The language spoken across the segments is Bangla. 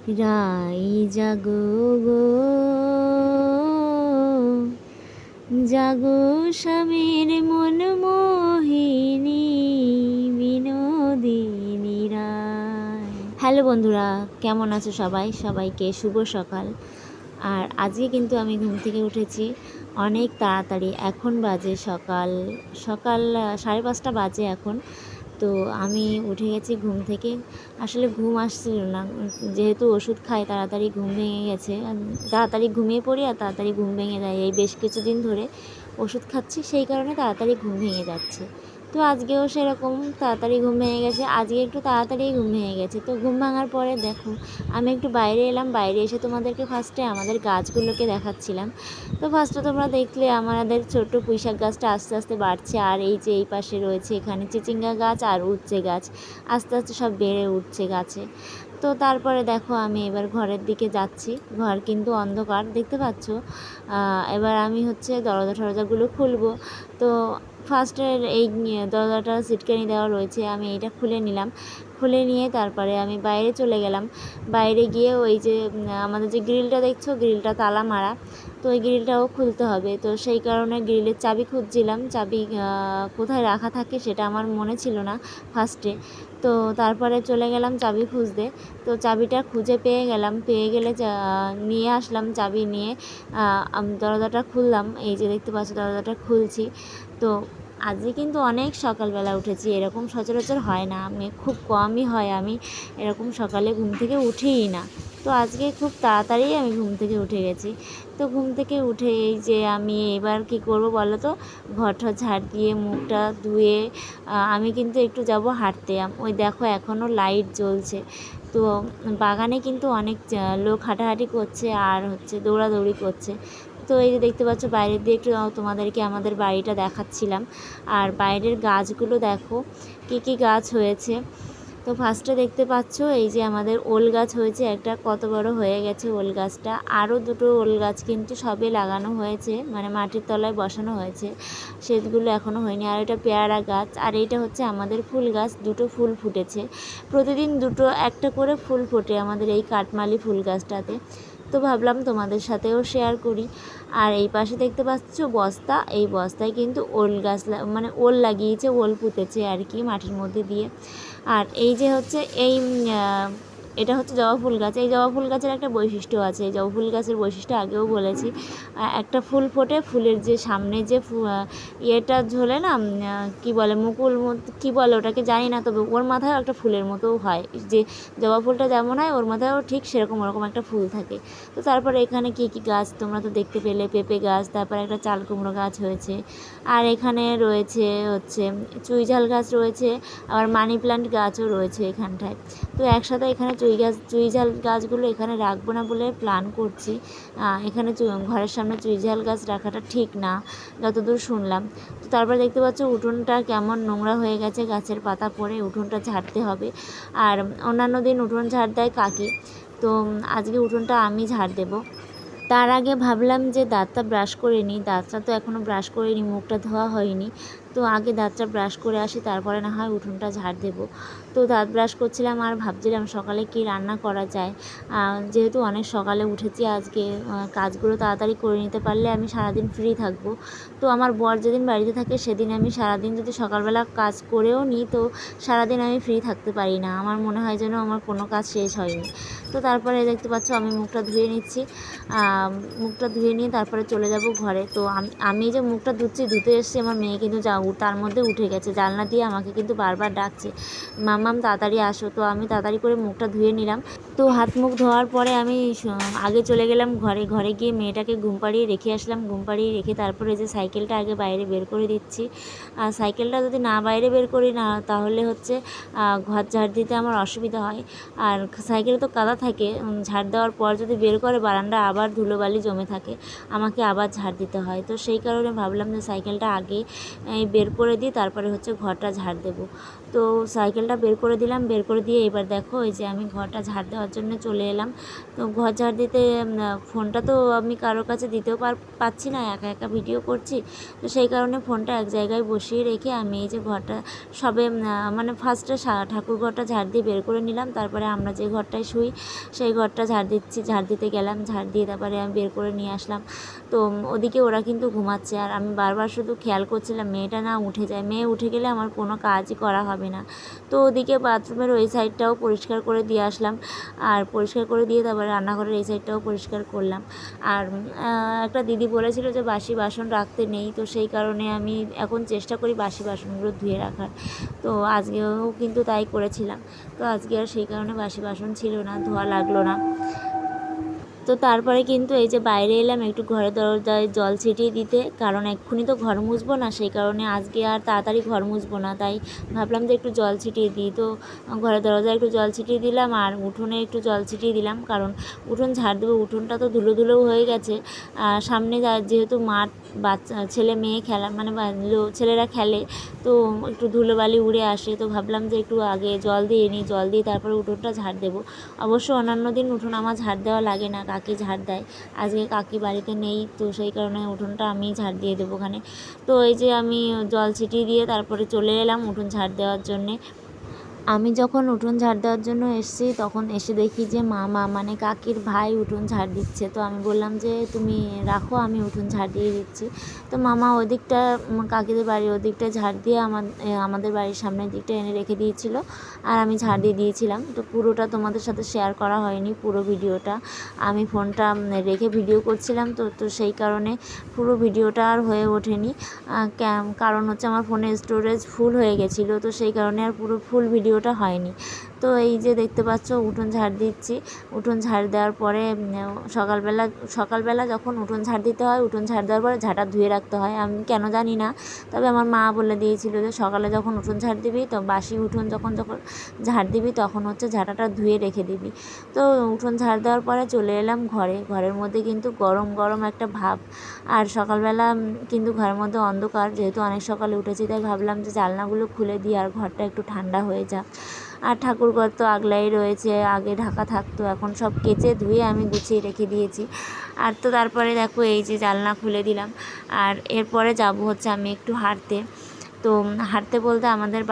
রাই জাগো গো, জাগো স্বামীর মন মোহিনী, বিনোদিনী রায়। হ্যালো বন্ধুরা, কেমন আছো সবাই? সবাইকে শুভ সকাল। আর আজকে কিন্তু আমি ঘুম থেকে উঠেছি অনেক তাড়াতাড়ি। এখন বাজে সকাল সকাল 5:30 বাজে এখন। তো আমি উঠে গেছি ঘুম থেকে। আসলে ঘুম আসছিল না, যেহেতু ওষুধ খাই তাড়াতাড়ি ঘুম ভেঙে গেছে। তাড়াতাড়ি ঘুমিয়ে পড়ি আর তাড়াতাড়ি ঘুম ভেঙে যায়। এই বেশ কিছুদিন ধরে ওষুধ খাচ্ছি, সেই কারণে তাড়াতাড়ি ঘুম ভেঙে যাচ্ছে। তো আজকেও সেরকম তাড়াতাড়ি ঘুম ভেঙে গেছে। আজকে একটু তাড়াতাড়ি ঘুম ভেঙে গেছে। তো ঘুম ভাঙার পরে দেখো আমি একটু বাইরে এলাম। বাইরে এসে তোমাদেরকে ফার্স্টে আমাদের গাছগুলোকে দেখাচ্ছিলাম। তো ফার্স্টে তোমরা দেখলে আমাদের ছোট্ট পুঁইশাক গাছটা আস্তে আস্তে বাড়ছে। আর এই যে এই পাশে রয়েছে এখানে চিচিঙ্গা গাছ আর উচ্ছে গাছ, আস্তে আস্তে সব বেড়ে উঠছে গাছে। তো তারপরে দেখো আমি এবার ঘরের দিকে যাচ্ছি। ঘর কিন্তু অন্ধকার, দেখতে পাচ্ছ। এবার আমি হচ্ছে দরজা টরজাগুলো খুলবো। তো ফার্স্টের এই দরজাটা সিটকানি দেওয়া রয়েছে, আমি এইটা খুলে নিলাম। খুলে নিয়ে তারপরে আমি বাইরে চলে গেলাম। বাইরে গিয়ে ওই যে আমাদের যে গ্রিলটা দেখছো, গ্রিলটা তালা মারা। তো ওই গ্রিলটাও খুলতে হবে। তো সেই কারণে গ্রিলের চাবি খুঁজছিলাম। চাবি কোথায় রাখা থাকে সেটা আমার মনে ছিল না ফার্স্টে। তো তারপরে চলে গেলাম চাবি খুঁজতে। তো চাবিটা খুঁজে পেয়ে গেলাম। পেয়ে গেলে নিয়ে আসলাম চাবি নিয়ে। দরজাটা খুললাম। এই যে দেখতে পাচ্ছি দরজাটা খুলছি। তো আজকে কিন্তু অনেক সকালবেলা উঠেছি, এরকম সচরাচর হয় না। আমি খুব কমই হয় আমি এরকম সকালে ঘুম থেকে উঠিই না। তো আজকে খুব তাড়াতাড়ি আমি ঘুম থেকে উঠে গেছি। তো ঘুম থেকে উঠে এই যে আমি এবার কি করব বলো তো, ঘরটা ঝাড় দিয়ে মুখটা ধুয়ে আমি কিন্তু একটু যাব হাঁটতে। ওই দেখো এখনও লাইট জ্বলছে। তো বাগানে কিন্তু অনেক লোক হাঁটাহাঁটি করছে আর হচ্ছে দৌড়াদৌড়ি করছে। তো এই যে দেখতে পাচ্ছ বাইরের দিয়ে একটু তোমাদেরকে আমাদের বাড়িটা দেখাচ্ছিলাম। আর বাইরের গাছগুলো দেখো কী কী গাছ হয়েছে। তো ফার্স্টে দেখতে পাচ্ছ এই যে আমাদের ওল গাছ হয়েছে একটা, কত বড় হয়ে গেছে ওল গাছটা। আরও দুটো ওল গাছ কিন্তু সবে লাগানো হয়েছে, মানে মাটির তলায় বসানো হয়েছে, সেগুলো এখনও হয়নি। আর এটা পেয়ারা গাছ। আর এইটা হচ্ছে আমাদের ফুল গাছ, দুটো ফুল ফুটেছে। প্রতিদিন দুটো একটা করে ফুল ফোটে আমাদের এই কাঠমালি ফুল গাছটাতে। তো ভাবলাম তোমাদের সাথেও শেয়ার করি। আর এই পাশে দেখতে পাচ্ছ বস্তা, এই বস্তায় কিন্তু ওল গাছ মানে ওল লাগিয়েছে, ওল পুঁতেছে আর কি মাটির মধ্যে দিয়ে। আর এই যে হচ্ছে এই এটা হচ্ছে জবা ফুল গাছ। এই জবা ফুল গাছের একটা বৈশিষ্ট্য আছে। এই জবা ফুল গাছের বৈশিষ্ট্য আগেও বলেছি। একটা ফুল ফোটে, ফুলের যে সামনে যে ইয়েটা ঝোলে না, কি বলে মুকুল কি বলে ওটাকে জানি না, তবে ওর মাথায় একটা ফুলের মতোও হয়। যে জবা ফুলটা যেমন হয় ওর মাথায়ও ঠিক সেরকম ওরকম একটা ফুল থাকে। তো তারপরে এখানে কী কী গাছ তোমরা তো দেখতে পেলে, পেঁপে গাছ, তারপরে একটা চাল কুমড়ো গাছ হয়েছে। আর এখানে রয়েছে হচ্ছে চুইঝাল গাছ রয়েছে, আবার মানি প্ল্যান্ট গাছও রয়েছে এখানটায়। তো একসাথে এখানে চুইঝাল গাছগুলো এখানে রাখবো না বলে প্ল্যান করছি। এখানে ঘরের সামনে চুইঝাল গাছ রাখাটা ঠিক না, যতদূর শুনলাম। তো তারপরে দেখতে পাচ্ছ উঠোনটা কেমন নোংরা হয়ে গেছে, গাছের পাতা পড়ে উঠোনটা ঝাড়তে হবে। আর অন্যান্য দিন উঠোন ঝাড় দেয় কাকি, তো আজকে উঠোনটা আমি ঝাড় দেবো। তার আগে ভাবলাম যে দাঁতটা ব্রাশ করে নিই। দাঁতটা তো এখনও ব্রাশ করিনি, মুখটা ধোয়া হয়নি। তো আগে দাঁতটা ব্রাশ করে আসি, তারপরে না হয় উঠোনটা ঝাড় দেবো। তো দাঁত ব্রাশ করছিলাম আর ভাবছিলাম সকালে কি রান্না করা যায়। যেহেতু অনেক সকালে উঠেছি আজকে, কাজগুলো তাড়াতাড়ি করে নিতে পারলে আমি সারাদিন ফ্রি থাকবো। তো আমার বর যেদিন বাড়িতে থাকে সেদিন আমি সারাদিন যদি সকালবেলা কাজ করেও নিই, তো সারাদিন আমি ফ্রি থাকতে পারি না। আমার মনে হয় যেন আমার কোনো কাজ শেষ হয়নি। তো তারপরে দেখতে পাচ্ছ আমি মুখটা ধুয়ে নিচ্ছি। মুখটা ধুয়ে নিয়ে তারপরে চলে যাব ঘরে। তো আমি যে মুখটা ধুতে এসেছি, আমার মেয়ে কিন্তু তার মধ্যে উঠে গেছে, জানলা দিয়ে আমাকে কিন্তু বারবার ডাকছে, মাম্মাম তাড়াতাড়ি আসো। তো আমি তাড়াতাড়ি করে মুখটা ধুয়ে নিলাম। তো হাত মুখ ধোয়ার পরে আমি আগে চলে গেলাম ঘরে গিয়ে মেয়েটাকে ঘুম পাড়িয়ে রেখে আসলাম। ঘুম পাড়িয়ে রেখে তারপরে যে সাইকেলটা আগে বাইরে বের করে দিচ্ছি। আর সাইকেলটা যদি না বাইরে বের করি না, তাহলে হচ্ছে ঘর ঝাড় দিতে আমার অসুবিধা হয়। আর সাইকেলে তো কাদা থাকে, ঝাড় দেওয়ার পর যদি বের করে বারান্দা আবার ধুলোবালি জমে থাকে, আমাকে আবার ঝাড় দিতে হয়। তো সেই কারণে ভাবলাম যে সাইকেলটা আগে বের করে দিই, তারপরে হচ্ছে ঘরটা ঝাড় দেবো। তো সাইকেলটা বের বের করে দিলাম, বের করে দিয়ে এবার দেখো এই যে আমি ঘরটা ঝাড় দেওয়ার জন্য চলে এলাম। তো ঘর ঝাড় দিতে ফোনটা তো আমি কারোর কাছে দিতেও পারছি না, একা একা ভিডিও করছি। তো সেই কারণে ফোনটা এক জায়গায় বসিয়ে রেখে আমি এই যে ঘরটা সবে মানে ফার্স্টে ঠাকুর ঘরটা ঝাড় দিয়ে বের করে নিলাম, তারপরে আমরা যে ঘরটায় শুই সেই ঘরটা ঝাড় দিতে গেলাম, ঝাড় দিয়ে তারপরে আমি বের করে নিয়ে আসলাম। তো ওদিকে ওরা কিন্তু ঘুমাচ্ছে, আর আমি বারবার শুধু খেয়াল করছিলাম মেয়েটা না উঠে যায়, মেয়ে উঠে গেলে আমার কোনো কাজই করা হবে না। তো ওদিকে বাথরুমের ওই সাইডটাও পরিষ্কার করে দিয়ে আসলাম, আর পরিষ্কার করে দিয়ে তারপরে রান্নাঘরের এই সাইডটাও পরিষ্কার করলাম। আর একটা দিদি বলেছিল যে বাসি বাসন রাখতে নেই, তো সেই কারণে আমি এখন চেষ্টা করি বাসি বাসনগুলো ধুয়ে রাখার। তো আজকেও কিন্তু তাই করেছিলাম। তো আজকে আর সেই কারণে বাসি বাসন ছিল না, ধোয়া লাগলো না। তো তারপরে কিন্তু এই যে বাইরে এলাম একটু ঘরের দরজায় জল ছিটিয়ে দিতে, কারণ এক্ষুনি তো ঘর মুছবো না, সেই কারণে আজকে আর তাড়াতাড়ি ঘর মুছবো না, তাই ভাবলাম যে একটু জল ছিটিয়ে দিই। তো ঘরের দরজায় একটু জল ছিটিয়ে দিলাম, আর উঠোনে একটু জল ছিটিয়ে দিলাম, কারণ উঠোন ঝাড় দেবো, উঠোনটা তো ধুলো ধুলোও হয়ে গেছে। সামনে যেহেতু মাঠ, বাচ্চা ছেলে মেয়ে খেলা মানে ছেলেরা খেলে, তো একটু ধুলোবালি উড়ে আসে, তো ভাবলাম যে একটু আগে জল দিয়ে নিই, জল দিয়ে তারপরে উঠোনটা ঝাড় দেবো। অবশ্য অন্যান্য দিন উঠোন আমার ঝাড় দেওয়া লাগে না, কাকি ঝাড় দেয়। আজকে কাকি বাড়িতে নেই, তো সেই কারণে উঠোনটা আমিই ঝাড় দিয়ে দেবো ওখানে। তো এই যে আমি জল ছিটিয়ে দিয়ে তারপরে চলে এলাম উঠোন ঝাড় দেওয়ার জন্যে। আমি যখন উঠোন ঝাড় দেওয়ার জন্য এসেছি, তখন এসে দেখি যে মামা মানে কাকির ভাই উঠোন ঝাড় দিচ্ছে। তো আমি বললাম যে তুমি রাখো, আমি উঠোন ঝাড় দিয়ে দিচ্ছি। তো মামা ওদিকটা কাকিদের বাড়ির ওদিকটা ঝাড় দিয়ে আমাদের বাড়ির সামনের দিকটা এনে রেখে দিয়েছিল, আর আমি ঝাড় দিয়ে দিয়েছিলাম। তো পুরোটা তোমাদের সাথে শেয়ার করা হয়নি, পুরো ভিডিওটা আমি ফোনটা রেখে ভিডিও করছিলাম, তো সেই কারণে পুরো ভিডিওটা আর হয়ে ওঠেনি। কারণ হচ্ছে আমার ফোনের স্টোরেজ ফুল হয়ে গেছিলো, তো সেই কারণে আর পুরো ফুল ভিডিওটা হয়নি। তো এই যে দেখতে পাচ্ছ উঠোন ঝাড় দিচ্ছি। উঠোন ঝাড় দেওয়ার পরে সকালবেলা যখন উঠোন ঝাড় দিতে হয়, উঠোন ঝাড় দেওয়ার পরে ঝাঁটা ধুয়ে রাখতে হয়। আমি কেন জানি না, তবে আমার মা বলে দিয়েছিল যে সকালে যখন উঠোন ঝাড় দিবি, তো বাসি উঠোন যখন ঝাড় দিবি তখন হচ্ছে ঝাঁটাটা ধুয়ে রেখে দিবি। তো উঠোন ঝাড় দেওয়ার পরে চলে এলাম ঘরের মধ্যে কিন্তু গরম গরম একটা ভাব। আর সকালবেলা কিন্তু ঘরের মধ্যে অন্ধকার, যেহেতু অনেক সকালে উঠেছি, তাই ভাবলাম যে জানলাগুলো খুলে দিই আর ঘরটা একটু ঠান্ডা হয়ে যাক। আর ঠাকুরঘর তো আগলাই রয়েছে, আগে ঢাকা থাকতো, এখন সব কেচে ধুয়ে আমি গুছিয়ে রেখে দিয়েছি। আর তো তারপরে দেখো এই যে জানলা খুলে দিলাম, আর এরপরে যাব হচ্ছে আমি একটু হাঁটতে। তো হাঁটতে বলতে আমাদের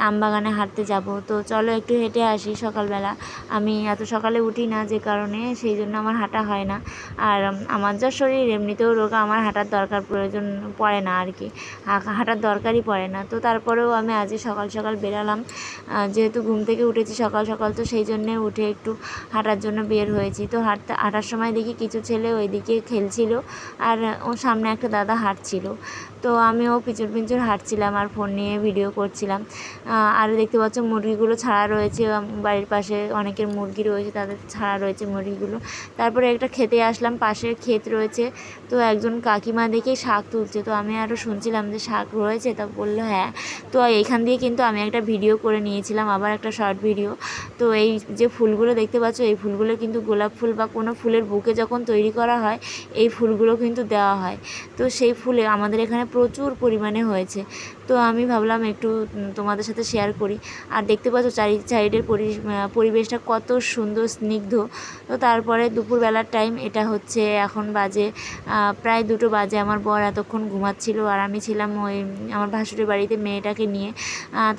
আম বাগানে হাঁটতে যাব। তো চলো একটু হেঁটে আসি সকালবেলা। আমি এত সকালে উঠি না, যে কারণে সেই জন্য আমার হাঁটা হয় না। আর আমার যা শরীর এমনিতেও রোগা, আমার হাঁটার প্রয়োজন পড়ে না আর কি, হাঁটার দরকারই পড়ে না। তো তারপরেও আমি আজকে সকাল সকাল বেরালাম, যেহেতু ঘুম থেকে উঠেছি সকাল সকাল, তো সেই জন্যে উঠে একটু হাঁটার জন্য বের হয়েছি। তো হাঁটার সময় দেখি কিছু ছেলে ওইদিকে খেলছিল, আর ওর সামনে একটা দাদা হাঁটছিল। তো আমিও পিছন পিছন হাঁটছিলাম আর ফোন নিয়ে ভিডিও করছিলাম। আর দেখতে পাচ্ছ মুরগিগুলো ছাড়া রয়েছে, বাড়ির পাশে অনেকের মুরগি রয়েছে, তাদের ছাড়া রয়েছে মুরগিগুলো। তারপরে একটা খেতে আসলাম, পাশে ক্ষেত রয়েছে। তো একজন কাকিমা দেখে শাক তুলছে, তো আমি আরও শুনছিলাম যে শাক রয়েছে, তা বললো হ্যাঁ। তো এইখান দিয়ে কিন্তু আমি একটা ভিডিও করে নিয়েছিলাম, আবার একটা শর্ট ভিডিও। তো এই যে ফুলগুলো দেখতে পাচ্ছ, এই ফুলগুলো কিন্তু গোলাপ ফুল বা কোনো ফুলের বুকে যখন তৈরি করা হয়, এই ফুলগুলো কিন্তু দেওয়া হয়। তো সেই ফুলে আমাদের এখানে প্রচুর পরিমাণে হয়েছে। তো আমি ভাবলাম একটু তোমাদের সাথে শেয়ার করি। আর দেখতে পাচ্ছ সাইডের পরিবেশটা কত সুন্দর স্নিগ্ধ। তো তারপরে দুপুরবেলার টাইম, এটা হচ্ছে এখন বাজে প্রায় 2টো বাজে। আমার বর এতক্ষণ ঘুমাচ্ছিল, আর আমি ছিলাম ওই আমার ভাসুরের বাড়িতে মেয়েটাকে নিয়ে।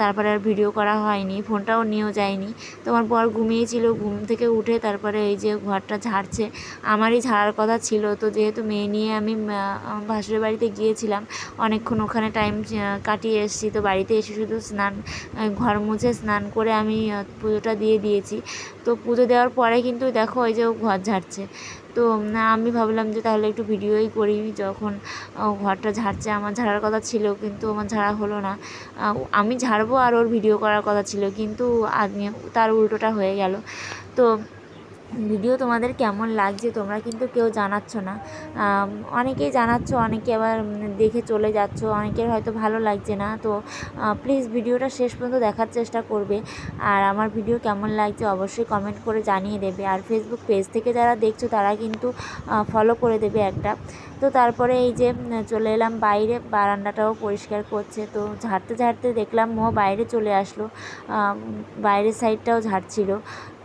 তারপরে আর ভিডিও করা হয়নি, ফোনটাও নিয়েও যায়নি। তো আমার বর ঘুমিয়েছিল, ঘুম থেকে উঠে তারপরে এই যে ঘরটা ঝাড়ছে। আমারই ঝাড়ার কথা ছিল, তো যেহেতু মেয়ে নিয়ে আমি ভাসুরের বাড়িতে গিয়েছিলাম, অনেকক্ষণ ওখানে টাইম কাটিয়ে এসেছি। তো বাড়িতে এসে শুধু ঘর মুছে স্নান করে আমি পুজোটা দিয়ে দিয়েছি। তো পুজো দেওয়ার পরে কিন্তু দেখো ওই যে ও ঘর ঝাড়ছে। তো আমি ভাবলাম যে তাহলে একটু ভিডিওই করি, যখন ঘরটা ঝাড়ছে। আমার ঝাড়ার কথা ছিল, কিন্তু আমার ঝাড়া হলো না। আমি ঝাড়বো আর ওর ভিডিও করার কথা ছিল, কিন্তু তার উল্টোটা হয়ে গেল। তো ভিডিও তোমাদের কেমন লাগছে তোমরা কিন্তু কেউ জানাচ্ছ না। অনেকেই জানাচ্ছ, অনেকে আবার দেখে চলে যাচ্ছ, অনেকের হয়তো ভালো লাগছে না। তো প্লিজ ভিডিওটা শেষ পর্যন্ত দেখার চেষ্টা করবে। আর আমার ভিডিও কেমন লাগছে অবশ্যই কমেন্ট করে জানিয়ে দেবে। আর ফেসবুক পেজ থেকে যারা দেখছো তারা কিন্তু ফলো করে দেবে একটা। তো তারপরে এই যে চলে এলাম বাইরে, বারান্দাটাও পরিষ্কার করছে। তো ঝাড়তে ঝাড়তে দেখলাম ও বাইরে চলে আসলো, বাইরের সাইডটাও ঝাড়ছিল।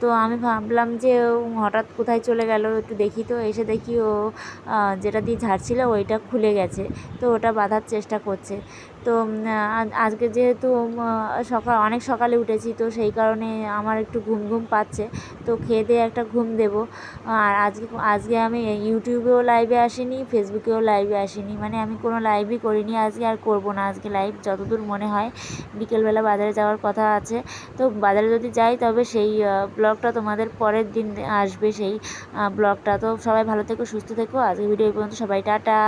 তো আমি ভাবলাম যে হঠাৎ কোথায় চলে গেল, একটু দেখি। তো এসে দেখি ও যেটা দিয়ে ঝাড়ছিল ওইটা খুলে গেছে, তো ওটা বাঁধার চেষ্টা করছে। তো আজকে যেহেতু অনেক সকালে উঠেছি, তো সেই কারণে আমার একটু ঘুম ঘুম পাচ্ছে। তো খেয়ে দিয়ে একটা ঘুম দেব। আর আজকে আমি ইউটিউবেও লাইভে আসিনি, ফেসবুকেও লাইভে আসিনি, মানে আমি কোনো লাইভই করিনি আজকে, আর করব না আজকে লাইভ যতদূর মনে হয়। বিকেলবেলা বাজারে যাওয়ার কথা আছে, তো বাজারে যদি যাই তবে সেই ব্লগটা তোমাদের পরের দিন আসবে, সেই ব্লগটা। তো সবাই ভালো থেকো, সুস্থ থেকো। আজকে ভিডিও এই পর্যন্ত, সবাই টাটা।